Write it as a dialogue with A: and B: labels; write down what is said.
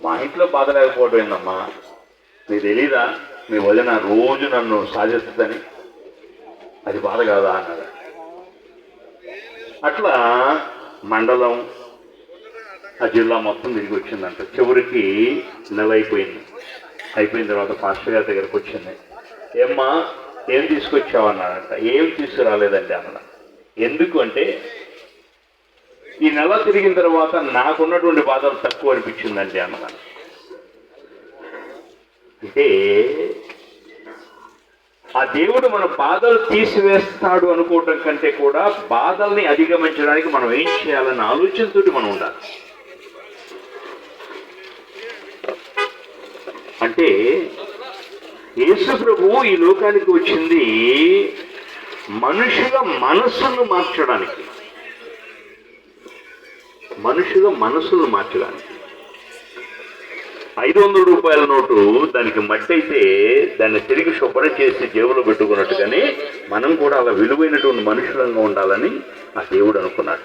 A: మా ఇంట్లో బాధ లేకపోవడం ఏందమ్మా, మీకు తెలీదా మీ వదిన రోజు నన్ను సాధిస్తుందని, అది బాధ కాదా అన్నాడు. అట్లా మండలం ఆ జిల్లా మొత్తం తిరిగి వచ్చిందంట. చివరికి నెల అయిపోయింది. అయిపోయిన తర్వాత పాస్టర్ గారి దగ్గరకు వచ్చింది. ఏమ్మా ఏం తీసుకొచ్చావన్నాడంట. ఏం తీసుకురాలేదండి అన్న. ఎందుకు అంటే ఈ నెల తిరిగిన తర్వాత నాకున్నటువంటి బాధలు తక్కువ అనిపించిందండి అన్నదాన్ని. అంటే ఆ దేవుడు మన బాధలు తీసివేస్తాడు అనుకోవటం కంటే కూడా బాధల్ని అధిగమించడానికి మనం ఏం చేయాలన్న ఆలోచనతోటి మనం ఉండాలి. అంటే యేసు ప్రభువు ఈ లోకానికి వచ్చింది మనుషుల మనస్సును మార్చడానికి, మనుషుల మనసును మార్చడానికి. 500 రూపాయల నోటు దానికి మట్టి అయితే దాన్ని తిరిగి శుభ్రం చేసి జేబులో పెట్టుకున్నట్టుగానే మనం కూడా అలా విలువైనటువంటి మనుషులంగా ఉండాలని ఆ దేవుడు అనుకున్నాడు.